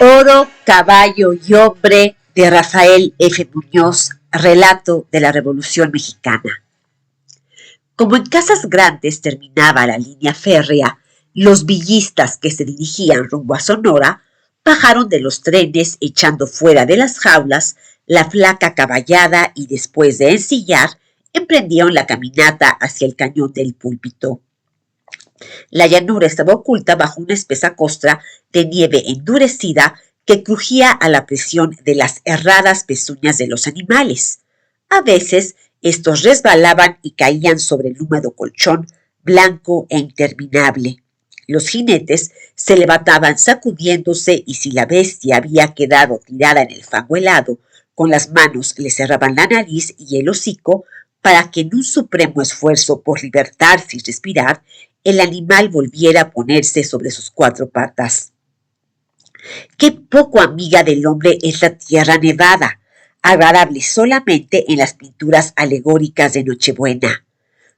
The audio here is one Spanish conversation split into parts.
Oro, caballo y hombre de Rafael F. Muñoz, relato de la Revolución Mexicana. Como en Casas Grandes terminaba la línea férrea, los villistas que se dirigían rumbo a Sonora bajaron de los trenes echando fuera de las jaulas la flaca caballada y después de ensillar, emprendieron la caminata hacia el cañón del Púlpito. La llanura estaba oculta bajo una espesa costra de nieve endurecida que crujía a la presión de las herradas pezuñas de los animales. A veces estos resbalaban y caían sobre el húmedo colchón blanco e interminable. Los jinetes se levantaban sacudiéndose y si la bestia había quedado tirada en el fango helado, con las manos le cerraban la nariz y el hocico para que en un supremo esfuerzo por libertarse y respirar, el animal volviera a ponerse sobre sus cuatro patas. Qué poco amiga del hombre es la tierra nevada, agradable solamente en las pinturas alegóricas de Nochebuena.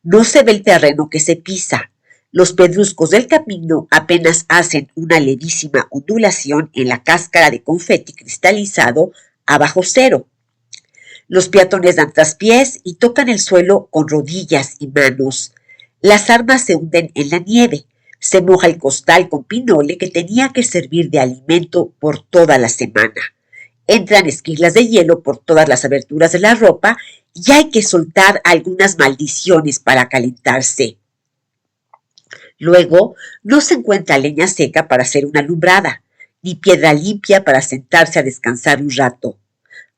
No se ve el terreno que se pisa. Los pedruscos del camino apenas hacen una levísima ondulación en la cáscara de confeti cristalizado a bajo cero. Los peatones dan traspiés y tocan el suelo con rodillas y manos. Las armas se hunden en la nieve. Se moja el costal con pinole que tenía que servir de alimento por toda la semana. Entran esquirlas de hielo por todas las aberturas de la ropa y hay que soltar algunas maldiciones para calentarse. Luego, no se encuentra leña seca para hacer una alumbrada, ni piedra limpia para sentarse a descansar un rato.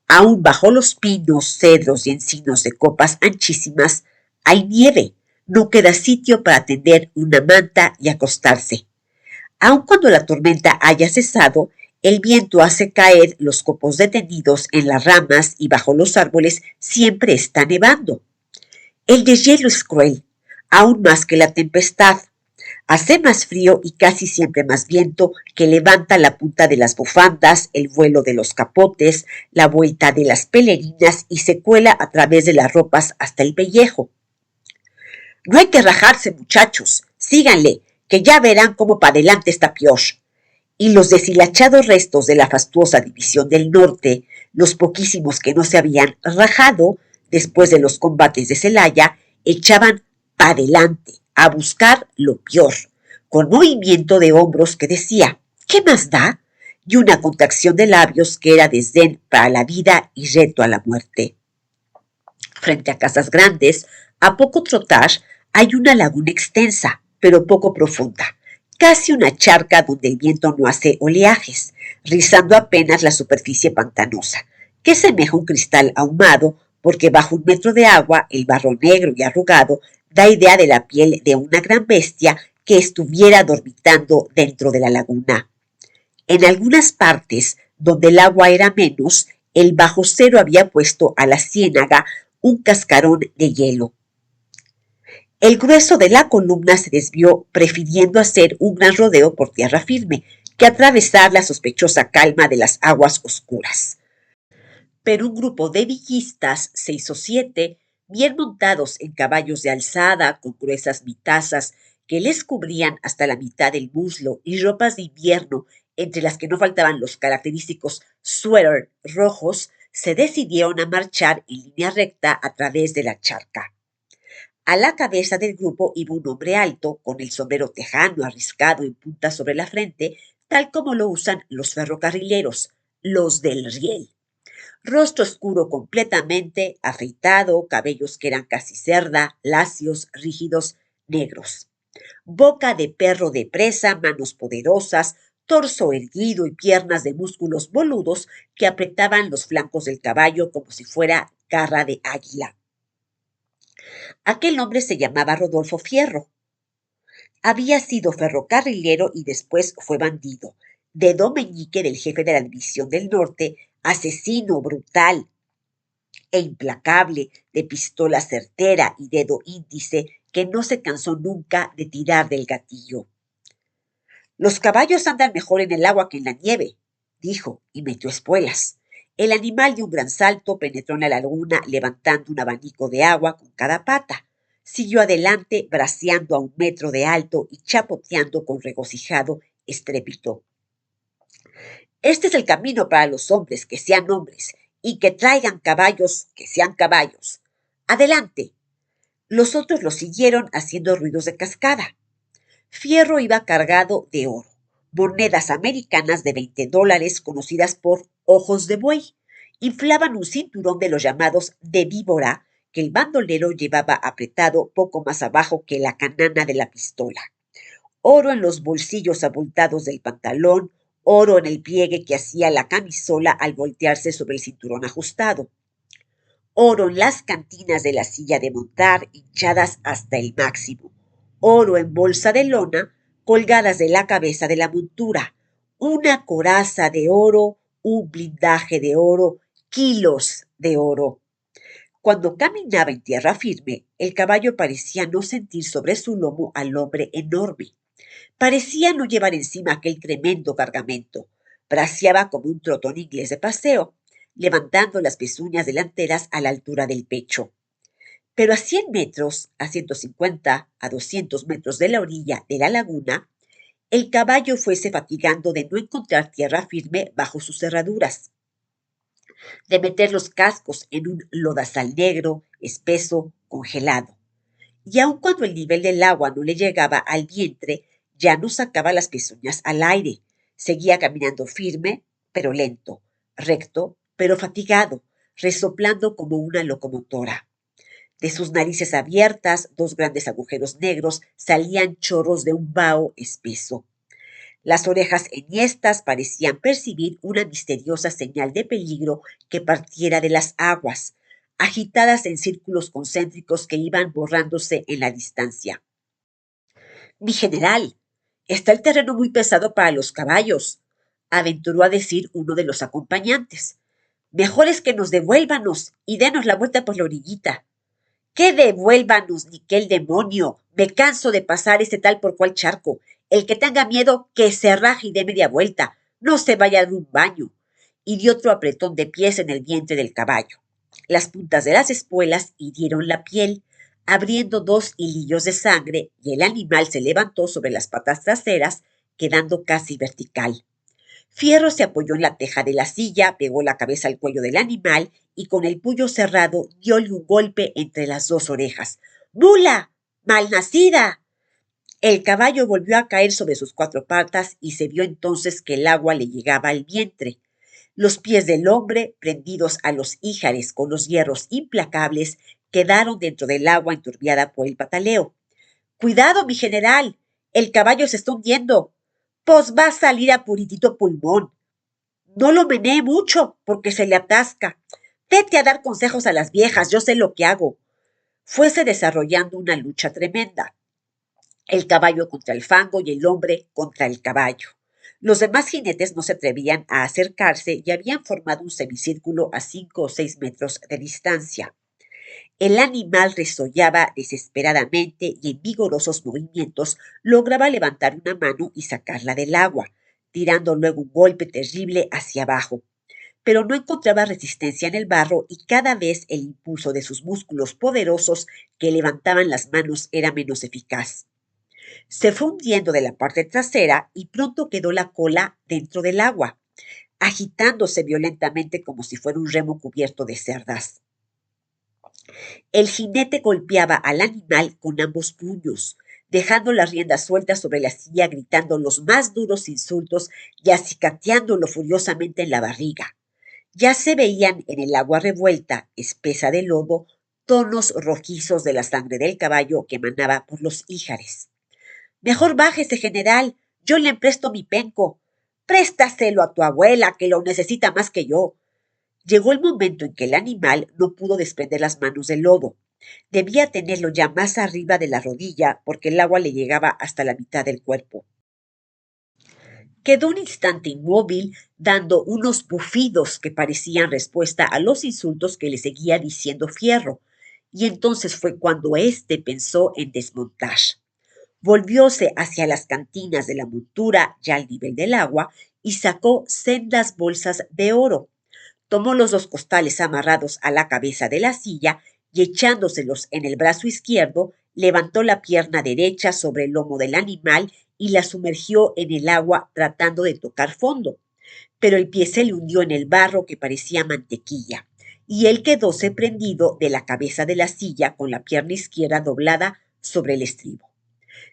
Aún bajo los pinos, cedros y encinos de copas anchísimas hay nieve. No queda sitio para tender una manta y acostarse. Aun cuando la tormenta haya cesado, el viento hace caer los copos detenidos en las ramas y bajo los árboles siempre está nevando. El deshielo es cruel, aún más que la tempestad. Hace más frío y casi siempre más viento que levanta la punta de las bufandas, el vuelo de los capotes, la vuelta de las pelerinas y se cuela a través de las ropas hasta el pellejo. No hay que rajarse, muchachos, síganle, que ya verán cómo para adelante está peor. Y los deshilachados restos de la fastuosa División del Norte, los poquísimos que no se habían rajado después de los combates de Celaya, echaban para adelante a buscar lo peor, con movimiento de hombros que decía, ¿qué más da? Y una contracción de labios que era desdén para la vida y reto a la muerte. Frente a Casas Grandes, a poco trotar, hay una laguna extensa, pero poco profunda, casi una charca donde el viento no hace oleajes, rizando apenas la superficie pantanosa, que semeja un cristal ahumado, porque bajo 1 metro de agua el barro negro y arrugado da idea de la piel de una gran bestia que estuviera dormitando dentro de la laguna. En algunas partes, donde el agua era menos, el bajo cero había puesto a la ciénaga un cascarón de hielo. El grueso de la columna se desvió, prefiriendo hacer un gran rodeo por tierra firme que atravesar la sospechosa calma de las aguas oscuras. Pero un grupo de villistas, 6 o 7, bien montados en caballos de alzada, con gruesas mitazas que les cubrían hasta la mitad del muslo y ropas de invierno, entre las que no faltaban los característicos suéter rojos, se decidieron a marchar en línea recta a través de la charca. A la cabeza del grupo iba un hombre alto, con el sombrero tejano arriscado en punta sobre la frente, tal como lo usan los ferrocarrileros, los del riel. Rostro oscuro completamente, afeitado, cabellos que eran casi cerda, lacios, rígidos, negros. Boca de perro de presa, manos poderosas, torso erguido y piernas de músculos boludos que apretaban los flancos del caballo como si fuera garra de águila. Aquel hombre se llamaba Rodolfo Fierro. Había sido ferrocarrilero y después fue bandido, dedo meñique del jefe de la División del Norte, asesino brutal e implacable, de pistola certera y dedo índice que no se cansó nunca de tirar del gatillo. Los caballos andan mejor en el agua que en la nieve, dijo, y metió espuelas. El animal dio un gran salto, penetró en la laguna, levantando un abanico de agua con cada pata. Siguió adelante, braceando a 1 metro de alto y chapoteando con regocijado estrépito. Este es el camino para los hombres, que sean hombres, y que traigan caballos, que sean caballos. Adelante. Los otros lo siguieron haciendo ruidos de cascada. Fierro iba cargado de oro, monedas americanas de $20 conocidas por ojos de buey. Inflaban un cinturón de los llamados de víbora que el bandolero llevaba apretado poco más abajo que la canana de la pistola. Oro en los bolsillos abultados del pantalón, oro en el pliegue que hacía la camisola al voltearse sobre el cinturón ajustado. Oro en las cantinas de la silla de montar, hinchadas hasta el máximo. Oro en bolsa de lona, colgadas de la cabeza de la montura. Una coraza de oro, un blindaje de oro, kilos de oro. Cuando caminaba en tierra firme, el caballo parecía no sentir sobre su lomo al hombre enorme. Parecía no llevar encima aquel tremendo cargamento. Braceaba como un trotón inglés de paseo, levantando las pezuñas delanteras a la altura del pecho. Pero a 100 metros, a 150, a 200 metros de la orilla de la laguna, el caballo fuese fatigando de no encontrar tierra firme bajo sus cerraduras, de meter los cascos en un lodazal negro, espeso, congelado. Y aun cuando el nivel del agua no le llegaba al vientre, ya no sacaba las pezuñas al aire. Seguía caminando firme, pero lento, recto, pero fatigado, resoplando como una locomotora. De sus narices abiertas, dos grandes agujeros negros, salían chorros de un vaho espeso. Las orejas enhiestas parecían percibir una misteriosa señal de peligro que partiera de las aguas, agitadas en círculos concéntricos que iban borrándose en la distancia. Mi general, está el terreno muy pesado para los caballos, aventuró a decir uno de los acompañantes. Mejor es que nos devuélvanos y denos la vuelta por la orillita. ¡Qué devuélvanos, ni qué el demonio! Me canso de pasar ese tal por cual charco. El que tenga miedo, que se raje y dé media vuelta. No se vaya a dar un baño. Y dio otro apretón de pies en el vientre del caballo. Las puntas de las espuelas hirieron la piel, abriendo dos hilillos de sangre, y el animal se levantó sobre las patas traseras, quedando casi vertical. Fierro se apoyó en la teja de la silla, pegó la cabeza al cuello del animal y con el puño cerrado dióle un golpe entre las dos orejas. ¡Mula! ¡Malnacida! El caballo volvió a caer sobre sus cuatro patas y se vio entonces que el agua le llegaba al vientre. Los pies del hombre, prendidos a los ijares con los hierros implacables, quedaron dentro del agua enturbiada por el pataleo. ¡Cuidado, mi general! El caballo se está hundiendo. Pues va a salir a puritito pulmón. No lo menee mucho, porque se le atasca. Vete a dar consejos a las viejas, yo sé lo que hago. Fuese desarrollando una lucha tremenda. El caballo contra el fango y el hombre contra el caballo. Los demás jinetes no se atrevían a acercarse y habían formado un semicírculo a 5 o 6 metros de distancia. El animal resollaba desesperadamente y en vigorosos movimientos lograba levantar una mano y sacarla del agua, tirando luego un golpe terrible hacia abajo. Pero no encontraba resistencia en el barro y cada vez el impulso de sus músculos poderosos que levantaban las manos era menos eficaz. Se fue hundiendo de la parte trasera y pronto quedó la cola dentro del agua, agitándose violentamente como si fuera un remo cubierto de cerdas. El jinete golpeaba al animal con ambos puños, dejando las riendas sueltas sobre la silla, gritando los más duros insultos y acicateándolo furiosamente en la barriga. Ya se veían en el agua revuelta, espesa de lodo, tonos rojizos de la sangre del caballo que emanaba por los ijares. Mejor bájese, general, yo le presto mi penco. Préstaselo a tu abuela, que lo necesita más que yo. Llegó el momento en que el animal no pudo desprender las manos del lodo. Debía tenerlo ya más arriba de la rodilla porque el agua le llegaba hasta la mitad del cuerpo. Quedó un instante inmóvil, dando unos bufidos que parecían respuesta a los insultos que le seguía diciendo Fierro, y entonces fue cuando éste pensó en desmontar. Volvióse hacia las cantinas de la montura, ya al nivel del agua, y sacó sendas bolsas de oro. Tomó los dos costales amarrados a la cabeza de la silla y echándoselos en el brazo izquierdo, levantó la pierna derecha sobre el lomo del animal y la sumergió en el agua tratando de tocar fondo. pero el pie se le hundió en el barro que parecía mantequilla, y él quedóse prendido de la cabeza de la silla con la pierna izquierda doblada sobre el estribo.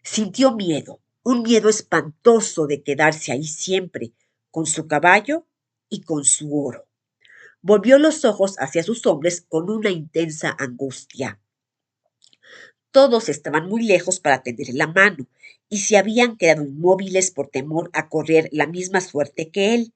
Sintió miedo, un miedo espantoso de quedarse ahí siempre, con su caballo y con su oro. Volvió los ojos hacia sus hombres con una intensa angustia. Todos estaban muy lejos para tenderle la mano, y se habían quedado inmóviles por temor a correr la misma suerte que él,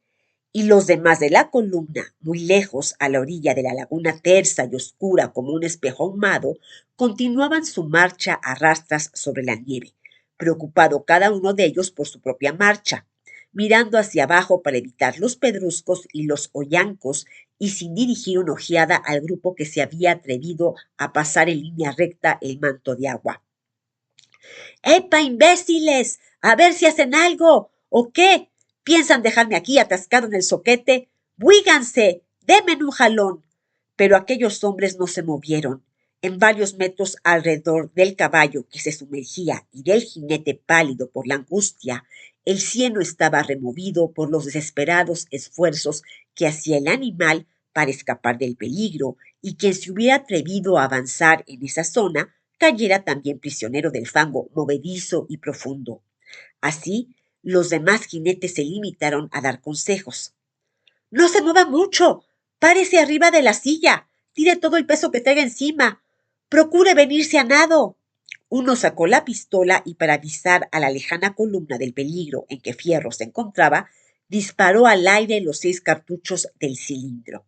y los demás de la columna, muy lejos a la orilla de la laguna tersa y oscura como un espejo ahumado, continuaban su marcha a rastras sobre la nieve, preocupado cada uno de ellos por su propia marcha, mirando hacia abajo para evitar los pedruscos y los hoyancos y sin dirigir una ojeada al grupo que se había atrevido a pasar en línea recta el manto de agua. ¡Epa, imbéciles! A ver si hacen algo. ¿O qué? ¿Piensan dejarme aquí atascado en el zoquete? ¡Buíganse! ¡Denme un jalón! Pero aquellos hombres no se movieron. En varios metros alrededor del caballo que se sumergía y del jinete pálido por la angustia, el cieno estaba removido por los desesperados esfuerzos que hacía el animal para escapar del peligro, y quien se hubiera atrevido a avanzar en esa zona cayera también prisionero del fango movedizo y profundo. Así, los demás jinetes se limitaron a dar consejos. No se mueva mucho. Párese arriba de la silla. Tire todo el peso que traiga encima. Procure venirse a nado. Uno sacó la pistola y para avisar a la lejana columna del peligro en que Fierro se encontraba, disparó al aire los 6 cartuchos del cilindro.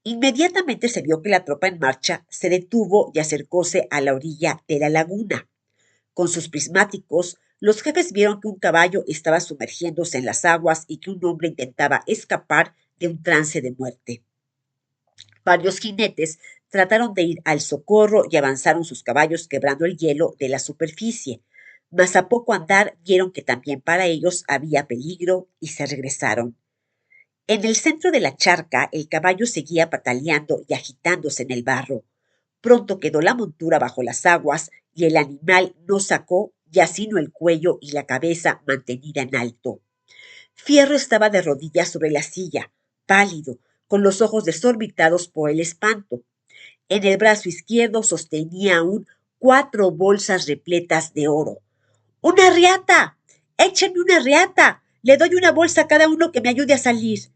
Inmediatamente se vio que la tropa en marcha se detuvo y acercóse a la orilla de la laguna. Con sus prismáticos, los jefes vieron que un caballo estaba sumergiéndose en las aguas y que un hombre intentaba escapar de un trance de muerte. Varios jinetes trataron de ir al socorro y avanzaron sus caballos quebrando el hielo de la superficie, mas a poco andar vieron que también para ellos había peligro y se regresaron. En el centro de la charca el caballo seguía pataleando y agitándose en el barro. Pronto quedó la montura bajo las aguas y el animal no sacó ya sino el cuello y la cabeza mantenida en alto. Fierro estaba de rodillas sobre la silla, pálido, con los ojos desorbitados por el espanto. En el brazo izquierdo sostenía aún 4 bolsas repletas de oro. ¡Una riata! ¡Échenme una riata! Le doy una bolsa a cada uno que me ayude a salir.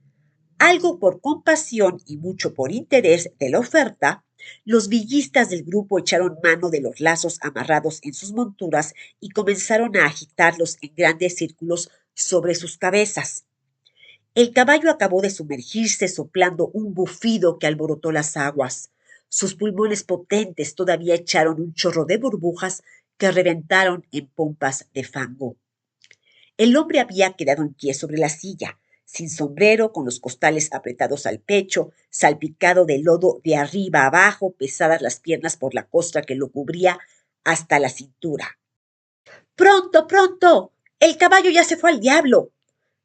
Algo por compasión y mucho por interés de la oferta, los villistas del grupo echaron mano de los lazos amarrados en sus monturas y comenzaron a agitarlos en grandes círculos sobre sus cabezas. El caballo acabó de sumergirse soplando un bufido que alborotó las aguas. Sus pulmones potentes todavía echaron un chorro de burbujas que reventaron en pompas de fango. El hombre había quedado en pie sobre la silla, sin sombrero, con los costales apretados al pecho, salpicado de lodo de arriba a abajo, pesadas las piernas por la costra que lo cubría hasta la cintura. ¡Pronto, pronto! El caballo ya se fue al diablo.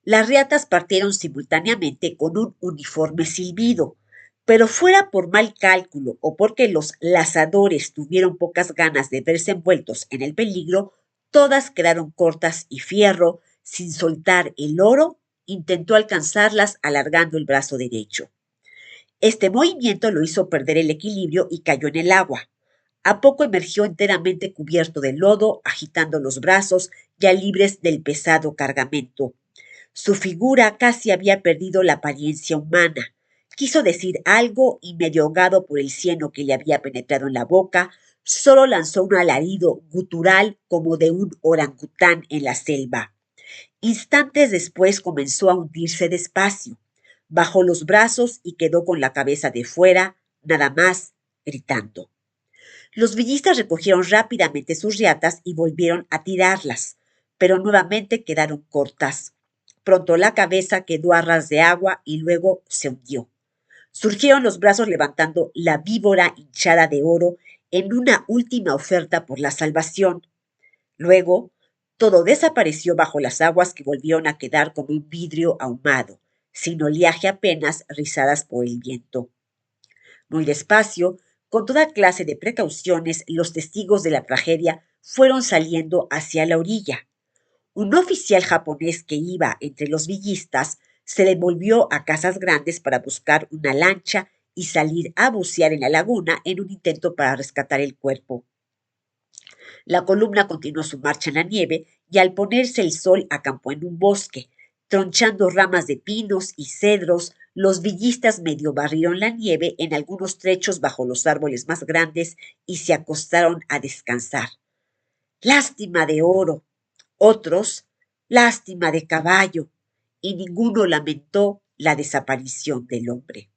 Las riatas partieron simultáneamente con un uniforme silbido, pero fuera por mal cálculo o porque los lazadores tuvieron pocas ganas de verse envueltos en el peligro, todas quedaron cortas y Fierro, sin soltar el oro, intentó alcanzarlas alargando el brazo derecho. Este movimiento lo hizo perder el equilibrio y cayó en el agua. A poco emergió enteramente cubierto de lodo, agitando los brazos, ya libres del pesado cargamento. Su figura casi había perdido la apariencia humana. Quiso decir algo y medio ahogado por el cieno que le había penetrado en la boca, solo lanzó un alarido gutural como de un orangután en la selva. Instantes después comenzó a hundirse despacio. Bajó los brazos y quedó con la cabeza de fuera, nada más, gritando. Los villistas recogieron rápidamente sus riatas y volvieron a tirarlas, pero nuevamente quedaron cortas. Pronto la cabeza quedó a ras de agua y luego se hundió. Surgieron los brazos levantando la víbora hinchada de oro en una última oferta por la salvación. Luego, todo desapareció bajo las aguas que volvieron a quedar como un vidrio ahumado, sin oleaje apenas rizadas por el viento. Muy despacio, con toda clase de precauciones, los testigos de la tragedia fueron saliendo hacia la orilla. Un oficial japonés que iba entre los villistas Se devolvió a Casas Grandes para buscar una lancha y salir a bucear en la laguna en un intento para rescatar el cuerpo. La columna continuó su marcha en la nieve y al ponerse el sol acampó en un bosque. Tronchando ramas de pinos y cedros, los villistas medio barrieron la nieve en algunos trechos bajo los árboles más grandes y se acostaron a descansar. Lástima de Oro. Otros, lástima de Caballo. Y ninguno lamentó la desaparición del hombre.